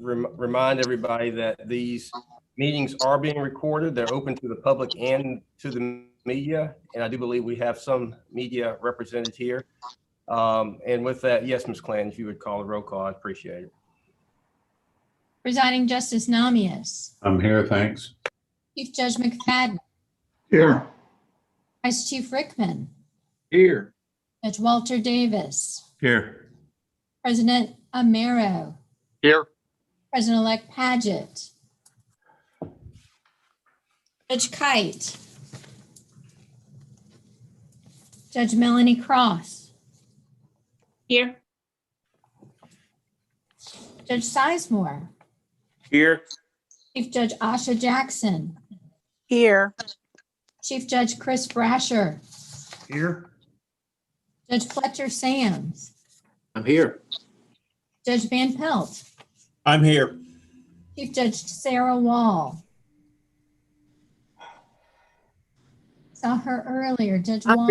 remind everybody that these meetings are being recorded. They're open to the public and to the media, and I do believe we have some media represented here. And with that, yes, Ms. Clan, if you would call a roll call, I'd appreciate it. Presiding Justice Namias. I'm here, thanks. Chief Judge McFadden. Here. Vice Chief Rickman. Here. Judge Walter Davis. Here. President Amero. Here. President-elect Paget. Judge Kite. Judge Melanie Cross. Here. Judge Sizemore. Here. Chief Judge Asha Jackson. Here. Chief Judge Chris Brasher. Here. Judge Fletcher Sams. I'm here. Judge Van Pelt. I'm here. Chief Judge Sarah Wall. Saw her earlier. Judge Wall.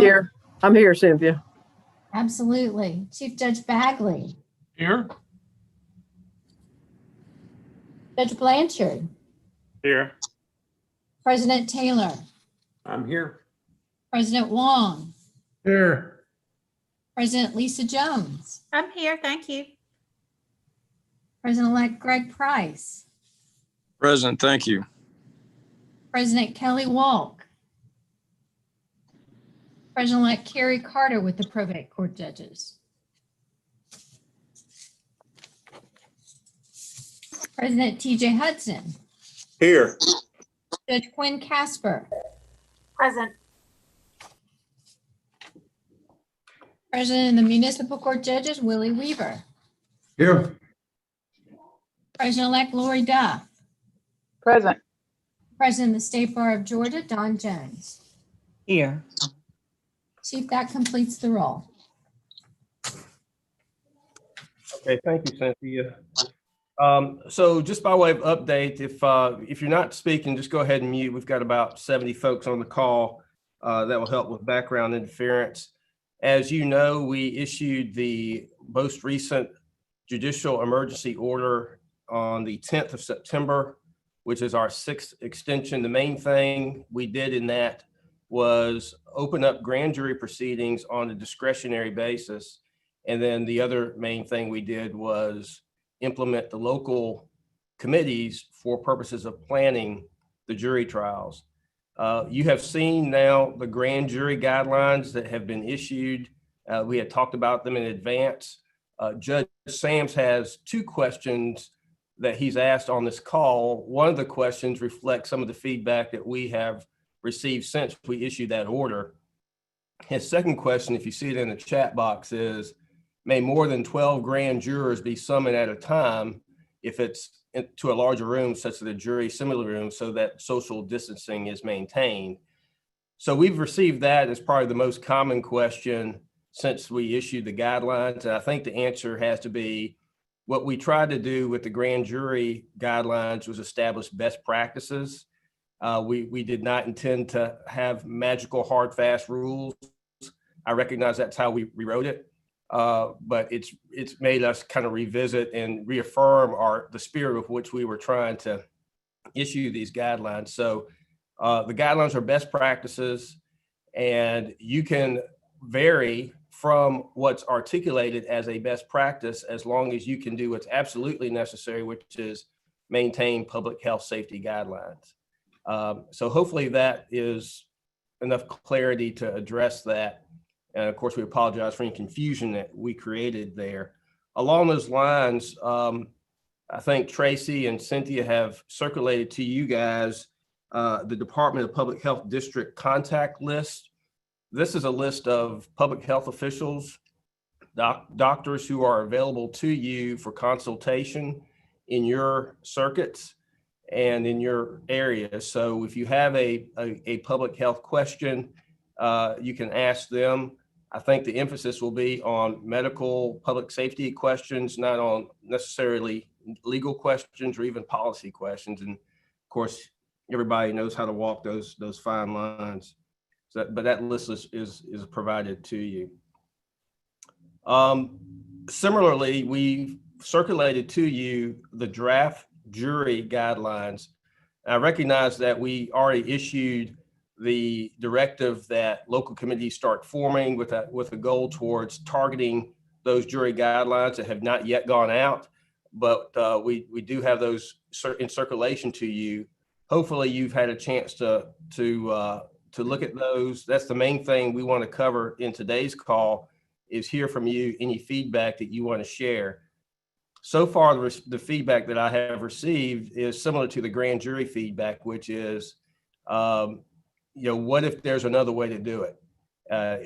I'm here, Cynthia. Absolutely. Chief Judge Bagley. Here. Judge Blanchard. Here. President Taylor. I'm here. President Wong. Here. President Lisa Jones. I'm here. Thank you. President-elect Greg Price. Present, thank you. President Kelly Walk. President-elect Carrie Carter with the probate court judges. President TJ Hudson. Here. Judge Quinn Casper. Present. President of the Municipal Court Judges, Willie Weaver. Here. President-elect Lori Duff. Present. President of the State Bar of Georgia, Don Jones. Here. Chief, that completes the roll. Okay, thank you, Cynthia. So just by way of update, if you're not speaking, just go ahead and mute. We've got about 70 folks on the call that will help with background interference. As you know, we issued the most recent judicial emergency order on the 10th of September, which is our 6th extension. The main thing we did in that was open up grand jury proceedings on a discretionary basis. And then the other main thing we did was implement the local committees for purposes of planning the jury trials. You have seen now the grand jury guidelines that have been issued. We had talked about them in advance. Judge Sams has 2 questions that he's asked on this call. One of the questions reflects some of the feedback that we have received since we issued that order. His second question, if you see it in the chat box, is, may more than 12 grand jurors be summoned at a time if it's to a larger room such as the jury assembly room so that social distancing is maintained? So we've received that as probably the most common question since we issued the guidelines. And I think the answer has to be, what we tried to do with the grand jury guidelines was establish best practices. We did not intend to have magical hard, fast rules. I recognize that's how we rewrote it. But it's made us kind of revisit and reaffirm the spirit of which we were trying to issue these guidelines. So the guidelines are best practices, and you can vary from what's articulated as a best practice as long as you can do what's absolutely necessary, which is maintain public health safety guidelines. So hopefully that is enough clarity to address that. And of course, we apologize for any confusion that we created there. Along those lines, I think Tracy and Cynthia have circulated to you guys the Department of Public Health District contact list. This is a list of public health officials, doctors who are available to you for consultation in your circuits and in your area. So if you have a public health question, you can ask them. I think the emphasis will be on medical public safety questions, not on necessarily legal questions or even policy questions. And of course, everybody knows how to walk those fine lines. So but that list is provided to you. Similarly, we circulated to you the draft jury guidelines. I recognize that we already issued the directive that local committees start forming with a goal towards targeting those jury guidelines that have not yet gone out, but we do have those in circulation to you. Hopefully, you've had a chance to look at those. That's the main thing we want to cover in today's call, is hear from you any feedback that you want to share. So far, the feedback that I have received is similar to the grand jury feedback, which is, what if there's another way to do it?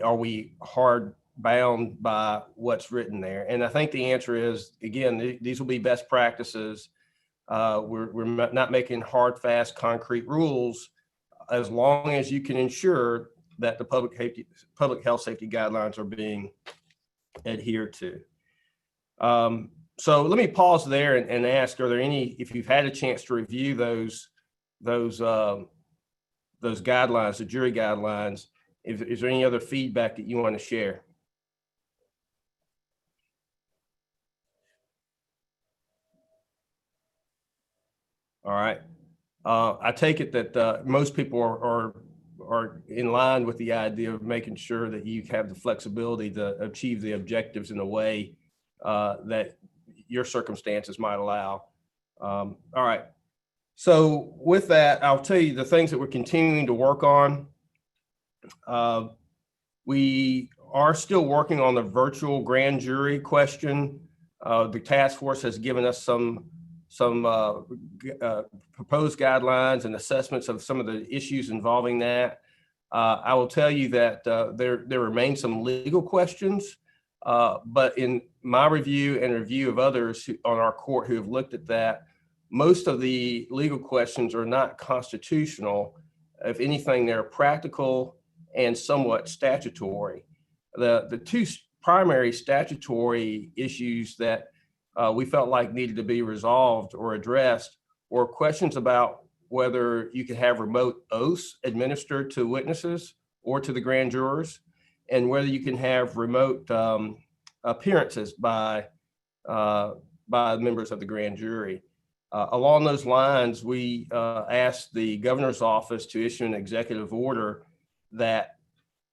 Are we hard bound by what's written there? And I think the answer is, again, these will be best practices. We're not making hard, fast, concrete rules, as long as you can ensure that the public health safety guidelines are being adhered to. So let me pause there and ask, are there any, if you've had a chance to review those guidelines, the jury guidelines, is there any other feedback that you want to share? All right. I take it that most people are in line with the idea of making sure that you have the flexibility to achieve the objectives in a way that your circumstances might allow. All right. So with that, I'll tell you the things that we're continuing to work on. We are still working on the virtual grand jury question. The task force has given us some proposed guidelines and assessments of some of the issues involving that. I will tell you that there remain some legal questions, but in my review and review of others on our court who have looked at that, most of the legal questions are not constitutional. If anything, they're practical and somewhat statutory. The two primary statutory issues that we felt like needed to be resolved or addressed were questions about whether you could have remote oaths administered to witnesses or to the grand jurors, and whether you can have remote appearances by members of the grand jury. Along those lines, we asked the governor's office to issue an executive order that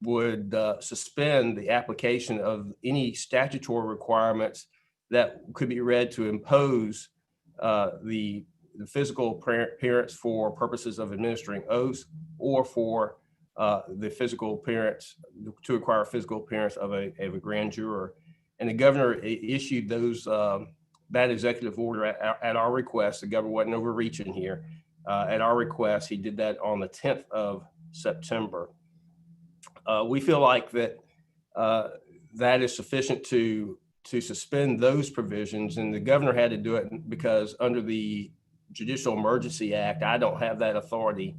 would suspend the application of any statutory requirements that could be read to impose the physical appearance for purposes of administering oaths, or for the physical appearance, to require physical appearance of a grand juror. And the governor issued that executive order at our request. The governor wasn't overreaching here. At our request, he did that on the 10th of September. We feel like that is sufficient to suspend those provisions, and the governor had to do it because under the Judicial Emergency Act, I don't have that authority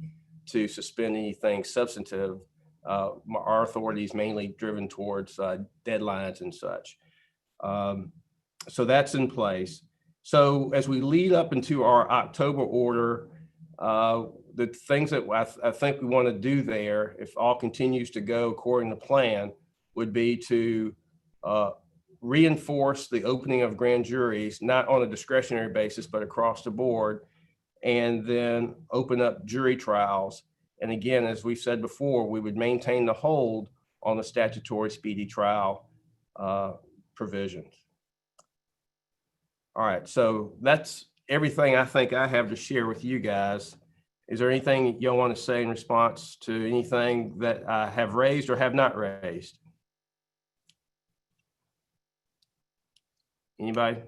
to suspend anything substantive. Our authority is mainly driven towards deadlines and such. So that's in place. So as we lead up into our October order, the things that I think we want to do there, if all continues to go according to plan, would be to reinforce the opening of grand juries, not on a discretionary basis, but across the board, and then open up jury trials. And again, as we've said before, we would maintain the hold on the statutory speedy trial provisions. All right, so that's everything I think I have to share with you guys. Is there anything y'all want to say in response to anything that I have raised or have not raised? Anybody?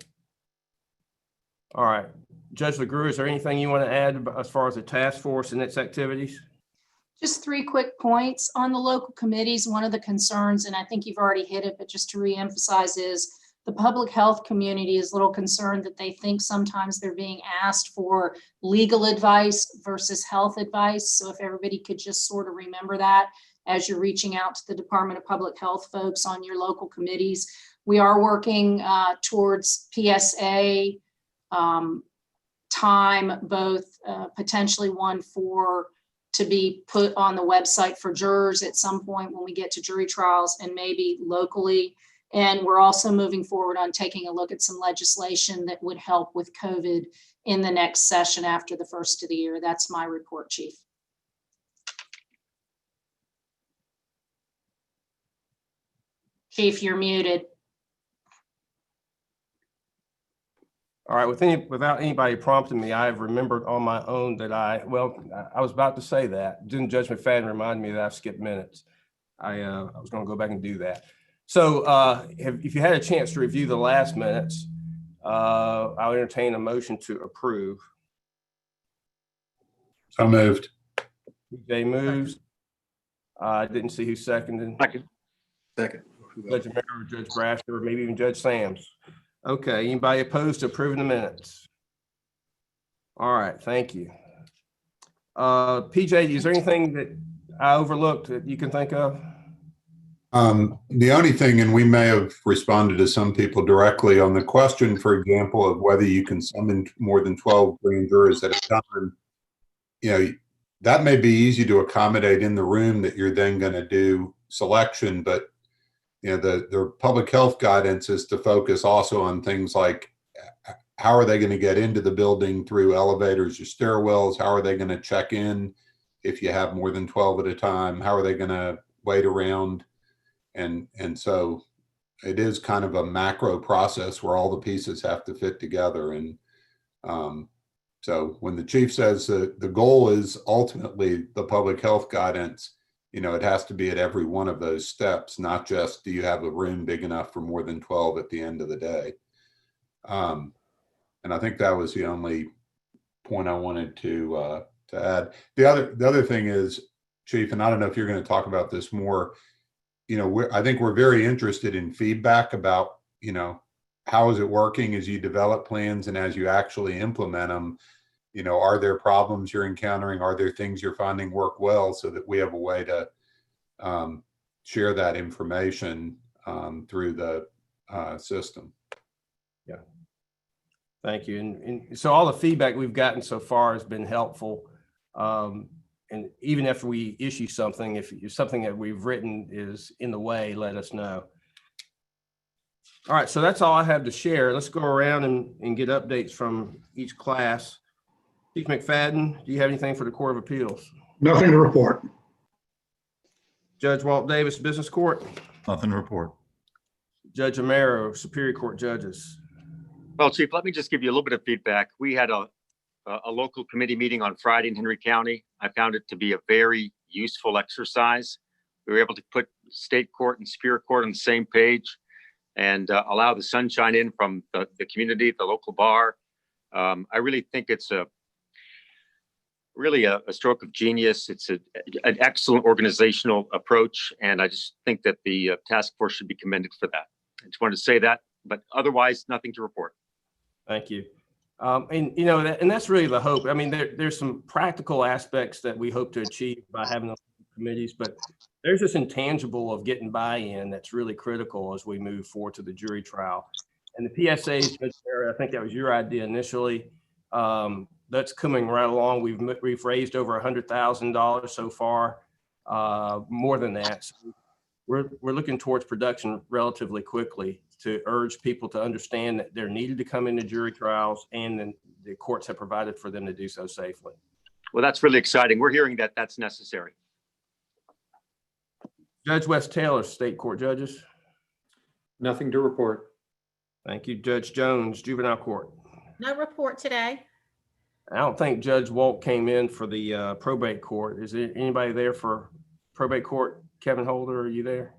All right. Judge LaGrew, is there anything you want to add as far as the task force and its activities? Just 3 quick points on the local committees. One of the concerns, and I think you've already hit it, but just to reemphasize, is the public health community is a little concerned that they think sometimes they're being asked for legal advice versus health advice. So if everybody could just sort of remember that as you're reaching out to the Department of Public Health folks on your local committees. We are working towards PSA time, both potentially one to be put on the website for jurors at some point when we get to jury trials, and maybe locally And we're also moving forward on taking a look at some legislation that would help with COVID in the next session after the first of the year. That's my report, Chief. Chief, you're muted. All right, without anybody prompting me, I have remembered on my own that I was about to say that. Didn't Judge McFadden remind me that I've skipped minutes? I was going to go back and do that. So if you had a chance to review the last minutes, I'll entertain a motion to approve. So moved. TJ moves. I didn't see who seconded. Second. Judge Romero, Judge Brasher, maybe even Judge Sams. Okay, anybody opposed to approving the minutes? All right, thank you. PJ, is there anything that I overlooked that you can think of? The only thing, and we may have responded to some people directly on the question, for example, of whether you can summon more than 12 grand jurors at a time, that may be easy to accommodate in the room that you're then going to do selection, but the public health guidance is to focus also on things like how are they going to get into the building through elevators or stairwells? How are they going to check in if you have more than 12 at a time? How are they going to wait around? And so it is kind of a macro process where all the pieces have to fit together. And so when the chief says that the goal is ultimately the public health guidance, it has to be at every one of those steps, not just do you have a room big enough for more than 12 at the end of the day. And I think that was the only point I wanted to add. The other thing is, Chief, and I don't know if you're going to talk about this more, I think we're very interested in feedback about, how is it working as you develop plans and as you actually implement them? Are there problems you're encountering? Are there things you're finding work well, so that we have a way to share that information through the system? Yeah. Thank you. And so all the feedback we've gotten so far has been helpful. And even after we issue something, if something that we've written is in the way, let us know. All right, so that's all I have to share. Let's go around and get updates from each class. Chief McFadden, do you have anything for the Court of Appeals? Nothing to report. Judge Walt Davis, Business Court. Nothing to report. Judge Romero, Superior Court Judges. Well, Chief, let me just give you a little bit of feedback. We had a local committee meeting on Friday in Henry County. I found it to be a very useful exercise. We were able to put state court and superior court on the same page and allow the sunshine in from the community, the local bar. I really think it's really a stroke of genius. It's an excellent organizational approach, and I just think that the task force should be commended for that. I just wanted to say that, but otherwise, nothing to report. Thank you. And that's really the hope. I mean, there's some practical aspects that we hope to achieve by having those committees, but there's this intangible of getting buy-in that's really critical as we move forward to the jury trial. And the PSAs, I think that was your idea initially. That's coming right along. We've raised over $100,000 so far, more than that. So we're looking towards production relatively quickly to urge people to understand that they're needed to come into jury trials, and then the courts have provided for them to do so safely. Well, that's really exciting. We're hearing that that's necessary. Judge West Taylor, State Court Judges. Nothing to report. Thank you. Judge Jones, Juvenile Court. No report today. I don't think Judge Walt came in for the probate court. Is there anybody there for probate court? Kevin Holder, are you there?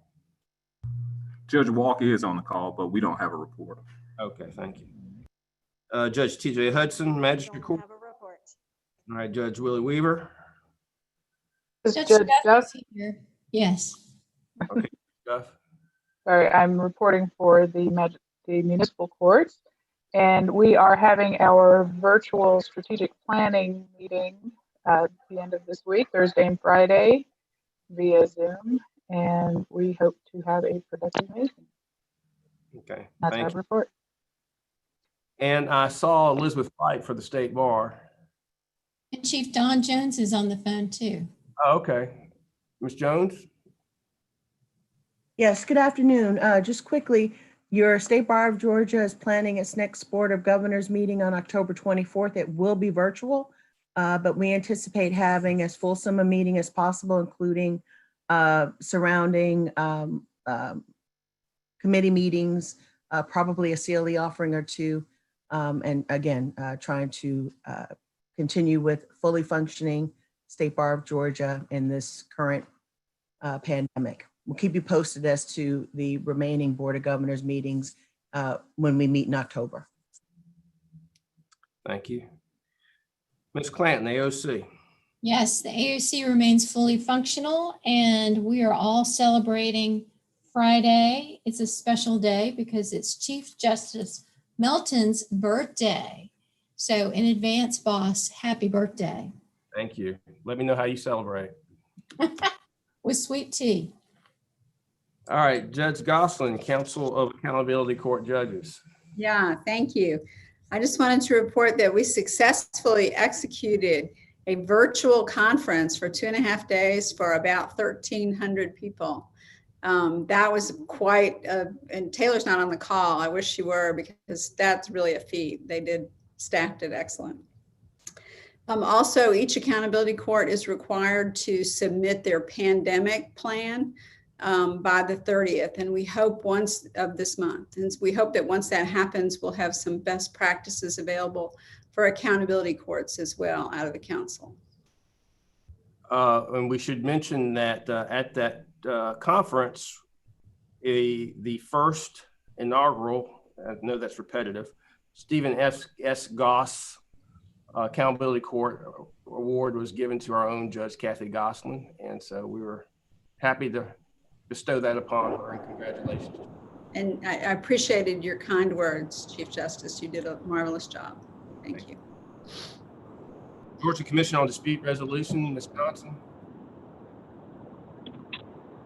Judge Walker is on the call, but we don't have a report. Okay, thank you. Judge TJ Hudson, Magistrate Court. Have a report. All right, Judge Willie Weaver. This is Judge Judge Duff Duff. is here. Yes. Okay, Duff. Sorry, I'm reporting for the municipal courts, and we are having our virtual strategic planning meeting at the end of this week, Thursday and Friday, via Zoom, and we hope to have a productive meeting. Okay, That's thank our you. report. And I saw Elizabeth White for the State Bar. And Chief Don Jones is on the phone too. Oh, okay. Ms. Jones? Yes, good afternoon. Just quickly, your State Bar of Georgia is planning its next Board of Governors meeting on October 24th. It will be virtual, but we anticipate having as fulsome a meeting as possible, including surrounding committee meetings, probably a CLE offering or two, and again, trying to continue with fully functioning State Bar of Georgia in this current pandemic. We'll keep you posted as to the remaining Board of Governors meetings when we meet in October. Thank you. Ms. Clanton, AOC. Yes, the AOC remains fully functional, and we are all celebrating Friday. It's a special day because it's Chief Justice Melton's birthday. So in advance, boss, happy birthday. Thank you. Let me know how you celebrate. With sweet tea. All right, Judge Gosselin, Council of Accountability Court Judges. Yeah, thank you. I just wanted to report that we successfully executed a virtual conference for 2.5 days for about 1,300 people. That was quite, and Taylor's not on the call. I wish she were, because that's really a feat. They stacked it excellent. Also, each accountability court is required to submit their pandemic plan by the 30th. And we hope once of this month, and we hope that once that happens, we'll have some best practices available for accountability courts as well out of the council. And we should mention that at that conference, the first inaugural, I know that's repetitive, Stephen S. Goss Accountability Court Award was given to our own Judge Kathy Gosselin. And so we were happy to bestow that upon her, and congratulations. And I appreciated your kind words, Chief Justice. You did a marvelous job. Thank you. Georgia Commission on Dispute Resolution, Ms. Johnson.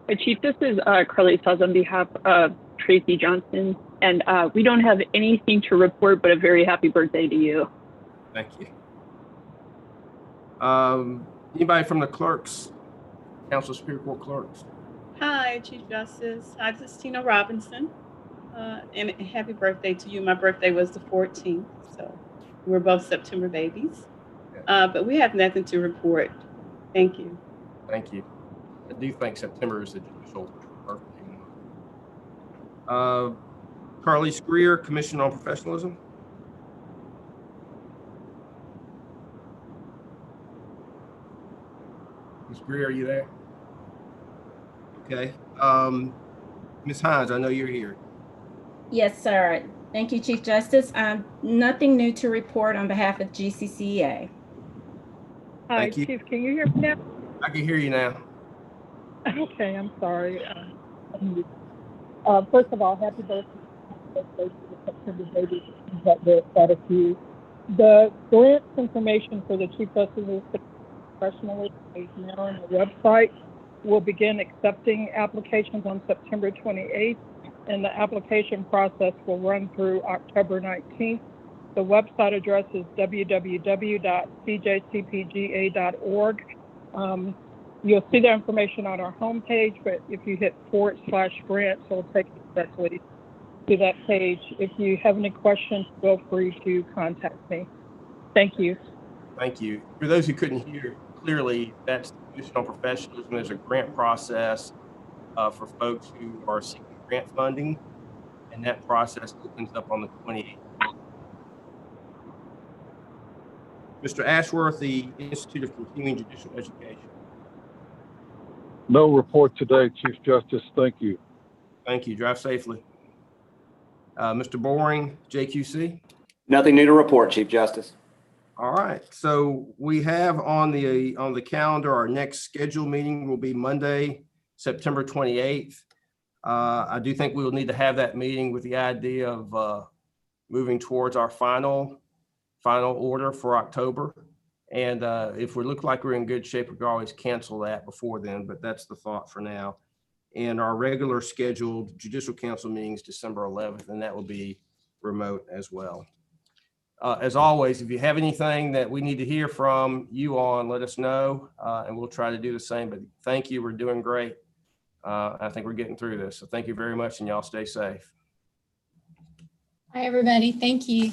Hi, Chief, this is Carly Saz on behalf of Tracy Johnson, and we don't have anything to report, but a very happy birthday to you. Thank you. Anybody from the clerks, Council Superior Court clerks? Hi, Chief Justice. Hi, this is Tina Robinson. And happy birthday to you. My birthday was the 14th, so we're both September babies. But we have nothing to report. Thank you. Thank you. I do think September is the judicial birthday month. Carly Screer, Commission on Professionalism. Ms. Greer, are you there? Okay. Ms. Hines, I know you're here. Yes, sir. Thank you, Chief Justice. Nothing new to report on behalf of GCCEA. Hi, Thank you. Chief, can you hear me now? I can hear you now. Okay, I'm sorry. First of all, happy birthday to the September baby. That a few. The grants information for the Chief Justice's professionalism is now on the website. We'll begin accepting applications on September 28th, and the application process will run through October 19th. The website address is www.cjcpga.org. You'll see the information on our homepage, but if you hit /grants, it'll take you directly to that page. If you have any questions, feel free to contact me. Thank you. Thank you. For those who couldn't hear clearly, that's Commission on Professionalism. There's a grant process for folks who are seeking grant funding, and that process opens up on the 28th. Mr. Ashworth, the Institute of Continuing Judicial Education. No report today, Chief Justice. Thank you. Thank you. Drive safely. Mr. Boring, JQC. Nothing new to report, Chief Justice. All right. So we have on the calendar, our next scheduled meeting will be Monday, September 28th. I do think we will need to have that meeting with the idea of moving towards our final order for October. And if we look like we're in good shape, we can always cancel that before then, but that's the thought for now. And our regular scheduled Judicial Council meetings December 11th, and that will be remote as well. As always, if you have anything that we need to hear from you on, let us know, and we'll try to do the same. But thank you. We're doing great. I think we're getting through this. So thank you very much, and y'all stay safe. Hi, everybody. Thank you.